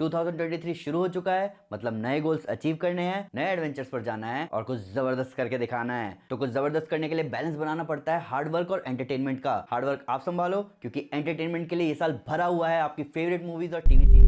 2023 शुरू हो चुका है, मतलब नए गोल्स अचीव करने हैं, नए एडवेंचर्स पर जाना है और कुछ जबरदस्त करके दिखाना है। तो कुछ जबरदस्त करने के लिए बैलेंस बनाना पड़ता है हार्डवर्क और एंटरटेनमेंट का। हार्डवर्क आप संभालो, क्योंकि एंटरटेनमेंट के लिए ये साल भरा हुआ है आपकी फेवरेट मूवीज और टीवी सीरीज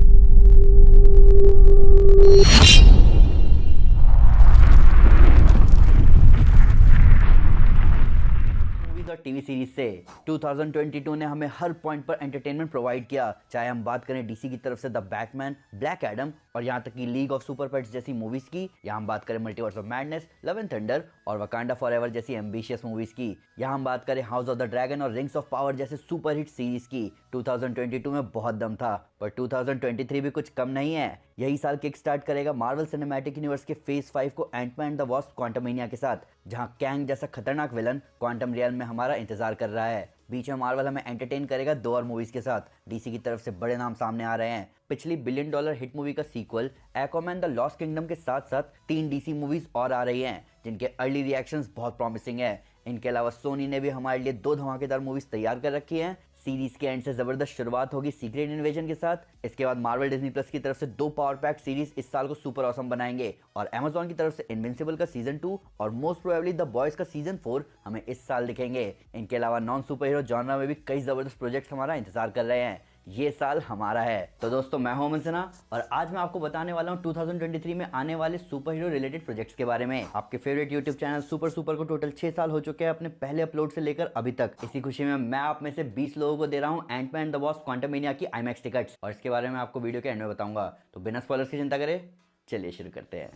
और टीवी सीरीज से। 2022 ने हमें हर पॉइंट पर एंटरटेनमेंट प्रोवाइड किया, चाहे हम बात करें डीसी की तरफ से द बैटमैन, ब्लैक एडम और यहाँ तक कि लीग ऑफ सुपर पेट्स जैसी मूवीज की, या हम बात करें multiverse of madness, love and thunder और वकांडा फॉरएवर जैसी एम्बिशियस मूवीज की, या हम बात करें हाउस ऑफ द ड्रैगन और रिंग्स ऑफ पावर जैसे सुपर हिट सीरीज की। 2022 में बहुत दम था, पर 2023 भी कुछ कम नहीं है। यही साल किक स्टार्ट करेगा मार्वल सिनेमैटिक यूनिवर्स के फेज 5 को एंटमैन द वॉस्प क्वांटमेनिया के साथ, जहां कैंग जैसा खतरनाक विलन क्वांटम रियल में हमारा इंतजार कर रहा है। बीच में मार्वल हमें एंटरटेन करेगा 2 और मूवीज के साथ। डीसी की तरफ से बड़े नाम सामने आ रहे हैं। पिछली $1 बिलियन हिट मूवी का sequel Aquaman the lost kingdom के साथ साथ 3 डीसी मूवीज और आ रही हैं, जिनके अर्ली रिएक्शंस बहुत प्रॉमिसिंग है। इनके अलावा सोनी ने भी हमारे लिए 2 धमाकेदार मूवीज तैयार कर रखी हैं। सीरीज के एंड से जबरदस्त शुरुआत होगी सीक्रेट इन्वेजन के साथ। इसके बाद मार्वल डिज्नी प्लस की तरफ से 2 पावर पैक सीरीज इस साल को सुपर ऑसम बनाएंगे, और अमेज़न की तरफ से इनविंसिबल का सीजन 2 और मोस्ट प्रोबेबली द बॉयज का सीजन 4 हमें इस साल दिखेंगे। इनके अलावा नॉन सुपर हीरो जॉनरा में भी कई जबरदस्त प्रोजेक्ट्स हमारा इंतजार कर रहे हैं। ये साल हमारा है। तो दोस्तों, मैं हूं अमन सिन्हा और आज मैं आपको बताने वाला हूं 2023 में आने वाले सुपर हीरो रिलेटेड प्रोजेक्ट्स के बारे में। आपके फेवरेट यूट्यूब चैनल सुपर को टोटल 6 साल हो चुके हैं अपने पहले अपलोड से लेकर अभी तक। इसी खुशी में मैं आप में से 20 लोगों को दे रहा हूं एंटमैन द वॉस्प क्वांटमेनिया की IMAX टिकट्स, और इसके बारे में आपको वीडियो के एंड में बताऊंगा। तो बिना स्पॉयलर्स की चिंता करें, चलिए शुरू करते हैं।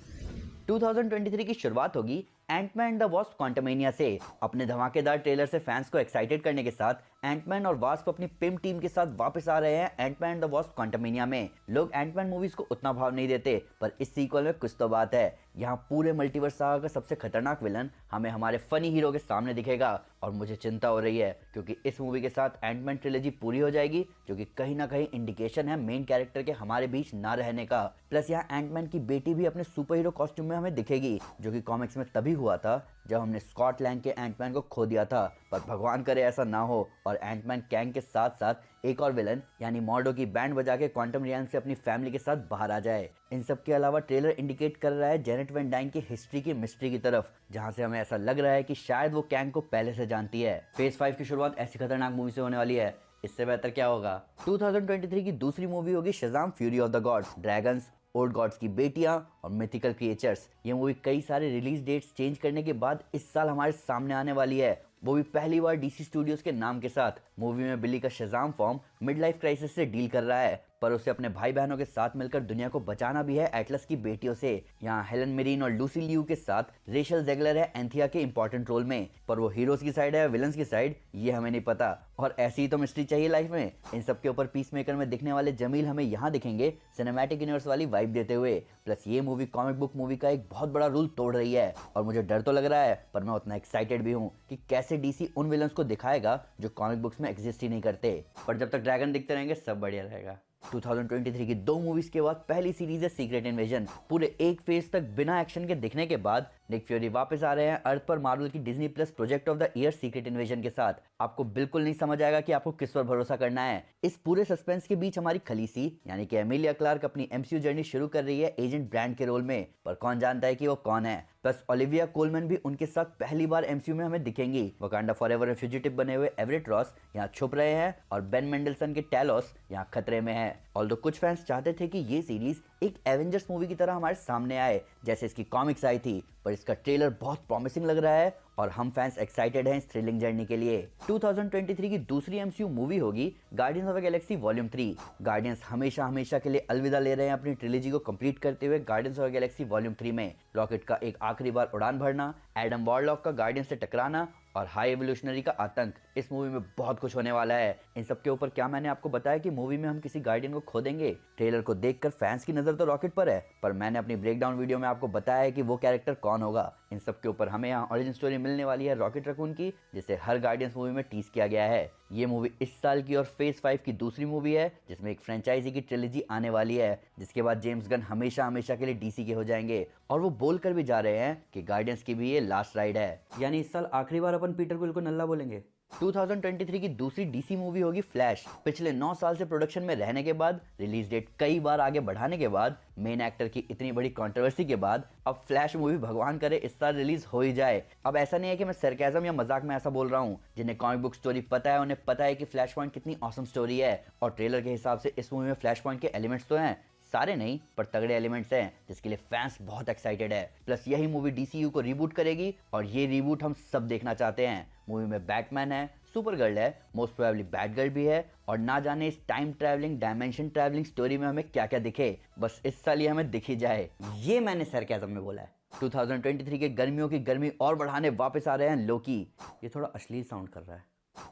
2023 की शुरुआत होगी एंटमैन द वॉस्प क्वांटमेनिया से। अपने धमाकेदार ट्रेलर से फैंस को एक्साइटेड करने के साथ एंटमैन और वास्प अपनी पिम टीम के साथ वापस आ रहे हैं एंटमैन द वॉस्प क्वांटमेनिया में। लोग एंटमैन मूवीज को उतना भाव नहीं देते, पर इस सीक्वल में कुछ तो बात है। यहाँ पूरे मल्टीवर्स सागा का सबसे खतरनाक विलन हमें हमारे फनी हीरो के सामने दिखेगा, और मुझे चिंता हो रही है क्योंकि इस मूवी के साथ एंटमैन ट्रिलॉजी पूरी हो जाएगी, जो कि कहीं ना कहीं इंडिकेशन है मेन कैरेक्टर के हमारे बीच ना रहने का। प्लस यहाँ एंटमैन की बेटी भी अपने सुपर हीरो कॉस्ट्यूम में हमें दिखेगी, जो कि कॉमिक्स में तभी हुआ था जब हमने स्कॉट लैंग के एंटमैन को खो दिया था। पर भगवान करे ऐसा ना हो और एंटमैन कैंग के साथ साथ एक और विलन यानी मॉर्डो की बैंड बजा के क्वांटम रियल्म से अपनी फैमिली के साथ बाहर आ जाए। इन सब के अलावा ट्रेलर इंडिकेट कर रहा है जेनेट वैन डाइन की हिस्ट्री की मिस्ट्री की तरफ, जहां से हमें ऐसा लग रहा है कि शायद वो कैंग को पहले से जानती है। फेज 5 की शुरुआत ऐसी खतरनाक मूवी से होने वाली है, इससे बेहतर क्या होगा। 2023 की दूसरी मूवी होगी Shazam fury of the gods. Dragons, old gods की बेटियां और मिथिकल क्रिएचर्स। ये मूवी कई सारे रिलीज डेट्स चेंज करने के बाद इस साल हमारे सामने आने वाली है, वो भी पहली बार डीसी स्टूडियोज के नाम के साथ। मूवी में बिली का Shazam form mid life crisis से डील कर रहा है, पर उसे अपने भाई बहनों के साथ मिलकर दुनिया को बचाना भी है एटलस की बेटियों से। यहाँ हेलन मिरीन और लूसी लियू के साथ रेशल जेगलर है एंथिया के इंपॉर्टेंट रोल में, पर वो हीरोज की साइड है या विलन्स की साइड ये हमें नहीं पता। और ऐसी ही तो मिस्ट्री चाहिए लाइफ में। इन सब के ऊपर पीसमेकर में दिखने वाले जमील हमें यहाँ दिखेंगे सिनेमैटिक यूनिवर्स वाली वाइब देते हुए। प्लस ये मूवी कॉमिक बुक मूवी का एक बहुत बड़ा रूल तोड़ रही है, और मुझे डर तो लग रहा है, पर मैं उतना एक्साइटेड भी हूँ कि कैसे डीसी उन विलन्स को दिखाएगा जो कॉमिक बुक्स में एग्जिस्ट ही नहीं करते। पर जब तक ड्रैगन दिखते रहेंगे सब बढ़िया रहेगा। 2023 की 2 मूवीज के बाद पहली सीरीज है सीक्रेट इन्वेजन। पूरे एक फेज तक बिना एक्शन के दिखने के बाद निक फ्यूरी वापस आ रहे हैं अर्थ पर मार्वल की Disney plus project of the year secret invasion के साथ। आपको बिल्कुल नहीं समझ आएगा कि आपको किस पर भरोसा करना है। इस पूरे सस्पेंस के बीच हमारी खलीसी यानी कि एमिलिया क्लार्क अपनी MCU जर्नी शुरू कर रही है एजेंट ब्रांड के रोल में, पर कौन जानता है कि वो कौन है। प्लस ओलिविया कोलमैन भी उनके साथ पहली बार MCU में हमें दिखेंगी। वकांडा फॉरएवर में फ्यूजिटिव बने हुए एवरेट रॉस यहाँ छुप रहे हैं, और बेन मेंडलसन के टैलोस यहाँ खतरे में है। ऑल्दो कुछ फैंस चाहते थे कि ये सीरीज एक एवेंजर्स मूवी की तरह हमारे सामने आए जैसे इसकी कॉमिक्स आई थी, पर इसका ट्रेलर बहुत प्रॉमिसिंग लग रहा है और हम फैंस एक्साइटेड हैं इस थ्रिलिंग जर्नी के लिए। 2023 की दूसरी MCU मूवी होगी guardians of the Galaxy volume 3। Guardians हमेशा के लिए अलविदा ले रहे हैं अपनी ट्रिलॉजी को कंप्लीट करते हुए guardians of the Galaxy volume 3 में। रॉकेट का एक आखिरी बार उड़ान भरना, एडम वॉरलॉक का गार्डियंस से टकराना और हाई एवोल्यूशनरी का आतंक, इस मूवी में बहुत कुछ होने वाला है। इन सब के ऊपर क्या मैंने आपको बताया कि मूवी में हम किसी गार्डियन को खो देंगे? ट्रेलर को देखकर फैंस की नजर तो रॉकेट पर है, पर मैंने अपनी ब्रेकडाउन वीडियो में आपको बताया है कि वो कैरेक्टर कौन होगा। इन सब के ऊपर हमें यहाँ ओरिजिन स्टोरी मिलने वाली है रॉकेट रकून की, जिसे हर गार्डियंस मूवी में टीज किया गया है। ये मूवी इस साल की और फेज 5 की दूसरी मूवी है जिसमें एक फ्रेंचाइजी की ट्रिलॉजी आने वाली है, जिसके बाद जेम्स गन हमेशा के लिए डीसी के हो जाएंगे, और वो बोलकर भी जा रहे हैं कि गार्डियंस की भी ये लास्ट राइड है। यानी इस साल आखिरी बार अपन पीटर क्विल को नल्ला बोलेंगे। 2023 की दूसरी डीसी मूवी होगी फ्लैश। पिछले 9 साल से प्रोडक्शन में रहने के बाद, रिलीज डेट कई बार आगे बढ़ाने के बाद, मेन एक्टर की इतनी बड़ी कंट्रोवर्सी के बाद अब फ्लैश मूवी भगवान करे इस साल रिलीज हो ही जाए। अब ऐसा नहीं है कि मैं सरकाज़म या मजाक में ऐसा बोल रहा हूँ। जिन्हें कॉमिक बुक स्टोरी पता है उन्हें पता है कि फ्लैश पॉइंट कितनी ऑसम स्टोरी है, और ट्रेलर के हिसाब से इस मूवी में फ्लैश पॉइंट के एलिमेंट्स तो हैं, सारे नहीं पर तगड़े एलिमेंट्स हैं, जिसके लिए फैंस बहुत एक्साइटेड है। प्लस यही मूवी डीसीयू को रीबूट करेगी और ये रीबूट हम सब देखना चाहते हैं। मूवी में बैटमैन है, सुपर गर्ल है, मोस्ट प्रोबेबली बैटगर्ल भी है, और ना जाने इस time travelling dimension travelling story में हमें क्या क्या दिखे, बस इस साल ये हमें दिखी जाए। ये मैंने सरकाज़म में बोला है। 2023 के गर्मियों की गर्मी और बढ़ाने वापस आ रहे हैं लोकी। ये थोड़ा अश्लील साउंड कर रहा है।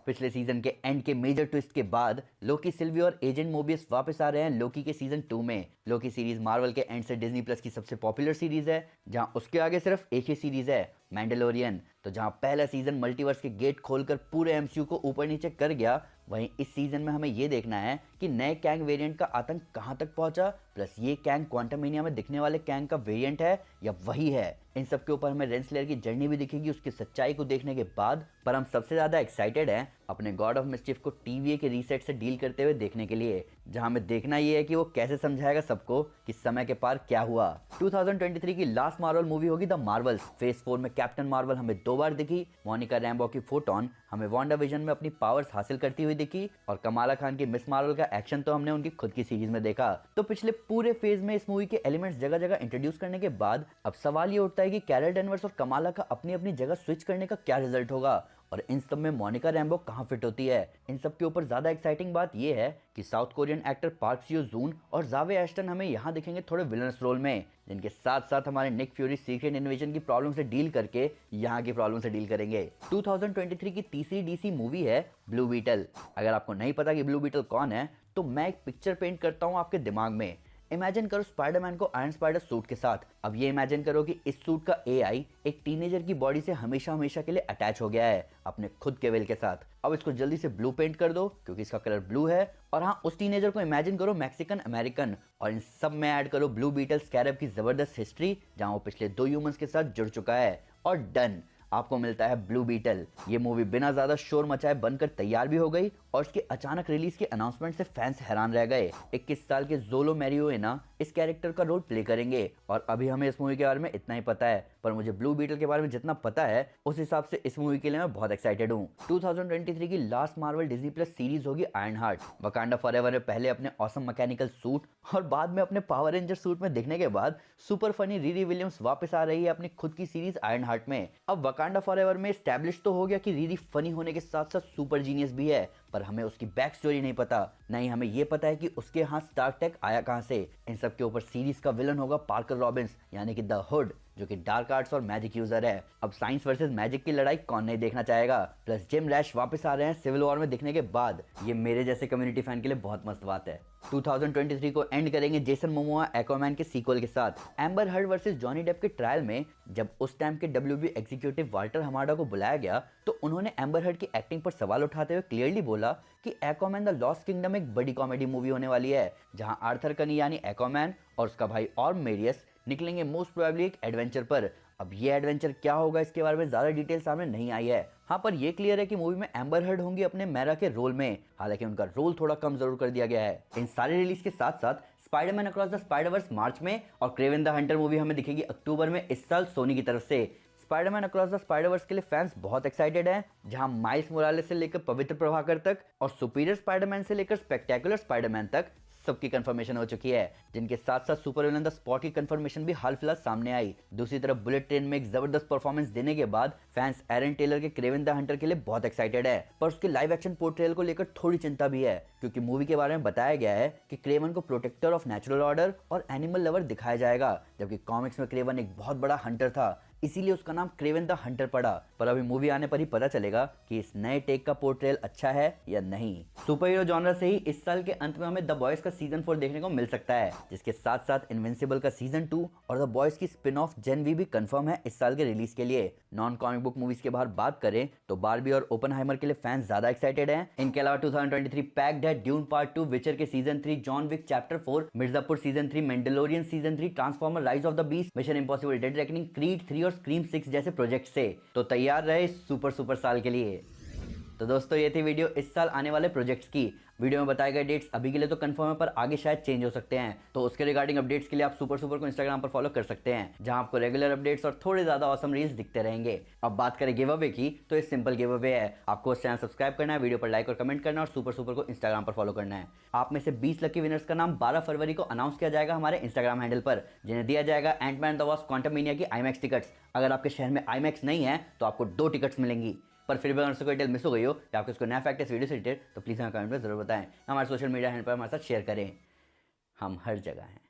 पिछले सीजन के एंड के मेजर ट्विस्ट के बाद लोकी सिल्वी और एजेंट मोबियस वापस आ रहे हैं लोकी के सीजन 2 में। लोकी सीरीज मार्वल के एंड से डिज्नी प्लस की सबसे पॉपुलर सीरीज है, जहां उसके आगे सिर्फ एक ही सीरीज है, मैंडलोरियन। तो जहां पहला सीजन मल्टीवर्स के गेट खोलकर पूरे एमसीयू को ऊपर नीचे कर गया, वहीं इस सीजन में हमें यह देखना है कि नए कैंग वेरिएंट का आतंक कहां तक पहुंचा, प्लस ये कैंग क्वांटमएनिया में दिखने वाले कैंग का वेरिएंट है या वही है। इन सब के ऊपर हमें रेंसलेयर की जर्नी भी दिखेगी उसकी सच्चाई को देखने के बाद। पर हम सबसे ज्यादा एक्साइटेड हैं अपने गॉड ऑफ मिस्चिफ को टीवीए के रीसेट से डील करते हुए देखने के लिए, जहां हमें देखना ये है कि वो कैसे समझाएगा सबको कि समय के पार क्या हुआ। 2023 की लास्ट मार्वल मूवी होगी द मार्वल्स। फेज 4 में कैप्टन मार्वल हमें 2 बार दिखी, मोनिका रैम्बो की फोटोन हमें वांडा विजन में अपनी पावर्स हासिल करती हुई दिखी, और कमाला खान की मिस मार्वल का एक्शन तो हमने उनकी खुद की सीरीज में देखा। तो पिछले पूरे फेज में इस मूवी के एलिमेंट्स जगह जगह इंट्रोड्यूस करने के बाद अब सवाल ये उठता है कि कैरल डेनवर्स और कमाला का अपनी अपनी जगह स्विच करने का क्या रिजल्ट होगा, और इन सब में मोनिका रैम्बो कहां फिट होती है। इन सब के ऊपर ज्यादा एक्साइटिंग बात यह है कि साउथ कोरियन एक्टर पार्क सियो जून और जावे एस्टन हमें यहां दिखेंगे थोड़े विलनस रोल में, जिनके साथ साथ हमारे निक फ्यूरी सीक्रेट इन्वेजन की प्रॉब्लम से डील करके यहां की प्रॉब्लम से डील करेंगे। 2023 की तीसरी डीसी मूवी है ब्लू बीटल। अगर आपको नहीं पता कि ब्लू बीटल कौन है, तो मैं एक पिक्चर पेंट करता हूं आपके दिमाग में। इमेजिन करो स्पाइडरमैन को आयरन स्पाइडर सूट के साथ। अब ये इमेजिन करो कि इस सूट का एआई एक टीनेजर की बॉडी से हमेशा हमेशा के लिए अटैच हो गया है अपने खुद के विल के साथ। अब इसको जल्दी से ब्लू पेंट कर दो क्योंकि इसका कलर ब्लू है, और हाँ, उस टीनेजर को इमेजिन करो मैक्सिकन अमेरिकन, और इन सब में ऐड करो ब्लू बीटल स्कैरब की जबरदस्त हिस्ट्री, जहां वो पिछले 2 ह्यूमंस के साथ जुड़ चुका है, और डन, आपको मिलता है ब्लू बीटल। ये मूवी बिना ज्यादा शोर मचाए बनकर तैयार भी हो गई, और इसके अचानक रिलीज के अनाउंसमेंट से फैंस हैरान रह गए। 21 साल के जोलो मैरियोएना इस कैरेक्टर का रोल प्ले करेंगे, और अभी हमें इस मूवी के बारे में इतना ही पता है, पर मुझे ब्लू बीटल के बारे में जितना पता है उस हिसाब से इस मूवी के लिए मैं बहुत एक्साइटेड हूँ। 2023 की last Marvel Disney plus series होगी आयरन हार्ट। वकांडा फॉरएवर में पहले अपने ऑसम मैकेनिकल सूट और बाद में अपने पावर रेंजर सूट में दिखने के बाद सुपर फनी रीरी विलियम्स वापस आ रही है अपनी खुद की सीरीज आयरन हार्ट में। अब वकांडा फॉरएवर में एस्टैब्लिश तो हो गया कि रीरी फनी होने के साथ साथ सुपर जीनियस भी है, पर हमें उसकी बैक स्टोरी नहीं पता, नहीं हमें यह पता है कि उसके हाथ स्टार्क टेक आया कहां से। इन सब के ऊपर सीरीज का विलन होगा पार्कर रॉबिन्स यानी कि द हुड, जो कि डार्क आर्ट्स और मैजिक यूजर है। अब साइंस वर्सेस मैजिक की लड़ाई कौन नहीं देखना चाहेगा। प्लस जिम रैश वापस आ रहे हैं सिविल वॉर में दिखने के बाद। ये मेरे जैसे कम्युनिटी फैन के लिए बहुत मस्त बात है। 2023 को एंड करेंगे जेसन मोमोआ एक्वामैन के सीक्वल के साथ। Amber Heard versus Johnny Depp के ट्रायल में जब उस टाइम के WB एग्जीक्यूटिव वाल्टर हमाडा को बुलाया गया, तो उन्होंने एम्बर हर्ड की एक्टिंग पर सवाल उठाते हुए क्लियरली बोला कि एक्वामैन द लॉस्ट किंगडम एक बड़ी कॉमेडी मूवी होने वाली है, जहां आर्थर कनी यानी एक्वामैन और उसका भाई ऑर्म मेरियस निकलेंगे मोस्ट प्रोबेबली एक एडवेंचर पर। अब ये एडवेंचर क्या होगा इसके बारे में ज्यादा डिटेल सामने नहीं आई है। हाँ, पर ये क्लियर है कि मूवी में एम्बर हर्ड होंगी अपने मैरा के रोल में, हालांकि उनका रोल थोड़ा कम जरूर कर दिया गया है। इन सारे रिलीज के साथ साथ स्पाइडरमैन अक्रॉस द स्पाइडरवर्स मार्च में और क्रेवन द हंटर मूवी हमें दिखेगी अक्टूबर में इस साल सोनी की तरफ से। स्पाइडरमैन अक्रॉस द स्पाइडरवर्स के लिए फैंस बहुत एक्साइटेड हैं, जहां माइल्स मोरालेस से लेकर पवित्र प्रभाकर तक और सुपीरियर स्पाइडरमैन से लेकर स्पेक्टेकुलर स्पाइडरमैन तक सबकी कंफर्मेशन हो चुकी है, जिनके साथ साथ सुपर विलन द स्पॉट की कंफर्मेशन भी हाल फिलहाल सामने आई। दूसरी तरफ बुलेट ट्रेन में एक जबरदस्त परफॉर्मेंस देने के बाद फैंस एरन टेलर के क्रेवन द हंटर के लिए बहुत एक्साइटेड है, पर उसके लाइव एक्शन पोर्ट्रेयल को लेकर थोड़ी चिंता भी है, क्योंकि मूवी के बारे में बताया गया है कि क्रेवन को प्रोटेक्टर ऑफ नेचुरल ऑर्डर और एनिमल लवर दिखाया जाएगा, जबकि कॉमिक्स में क्रेवन एक बहुत बड़ा हंटर था, इसीलिए उसका नाम क्रेवन द हंटर पड़ा। पर अभी मूवी आने पर ही पता चलेगा कि इस नए टेक का पोर्ट्रेयल अच्छा है या नहीं। सुपर हीरो जॉनर से ही इस साल के अंत में हमें द बॉयज का सीजन 4 देखने को मिल सकता है, जिसके साथ साथ इनविंसिबल का सीजन 2 और द बॉयज की स्पिन ऑफ जेन वी भी कंफर्म है इस साल के रिलीज के लिए। नॉन कॉमिक बुक मूवीज के बाहर बात करें तो बारबी और ओपनहाइमर के लिए फैंस ज्यादा एक्साइटेड हैं। इनके अलावा 2023 पैक्ड है ड्यून पार्ट 2, विचर के season 3, John Wick chapter 4, Mirzapur season 3, Mandalorian season 3, transformer rise of the beast, mission impossible dead reckoning, Creed 3 और स्क्रीम 6 जैसे प्रोजेक्ट से। तो तैयार रहे सुपर साल के लिए। तो दोस्तों ये थी वीडियो इस साल आने वाले प्रोजेक्ट्स की। वीडियो में बताए गए डेट्स अभी के लिए तो कंफर्म है, पर आगे शायद चेंज हो सकते हैं। तो उसके रिगार्डिंग अपडेट्स के लिए आप सुपर को इंस्टाग्राम पर फॉलो कर सकते हैं, जहां आपको रेगुलर अपडेट्स और थोड़े ज्यादा ऑसम रील्स दिखते रहेंगे। अब बात करें गिव अवे की, तो ये सिंपल गिव अवे है। आपको उस चैनल सब्सक्राइब करना है, वीडियो पर लाइक और कमेंट करना है और सुपर को इंस्टाग्राम पर फॉलो करना है। आप में से 20 लकी विनर्स का नाम 12 फरवरी को अनाउंस किया जाएगा हमारे इंस्टाग्राम हैंडल पर, जिन्हें दिया जाएगा एंटमैन द वास्प क्वांटममेनिया की IMAX टिकट्स। अगर आपके शहर में IMAX नहीं है तो आपको 2 टिकट्स मिलेंगी। पर फिर भी अगर उसको कोई डिटेल मिस हो गई हो या आपको इसको नया फैक्ट इस वीडियो से रिलेटेड, तो प्लीज़ हमें कमेंट में जरूर बताएं। हमारे सोशल मीडिया हैंडल पर हमारे साथ शेयर करें। हम हर जगह हैं।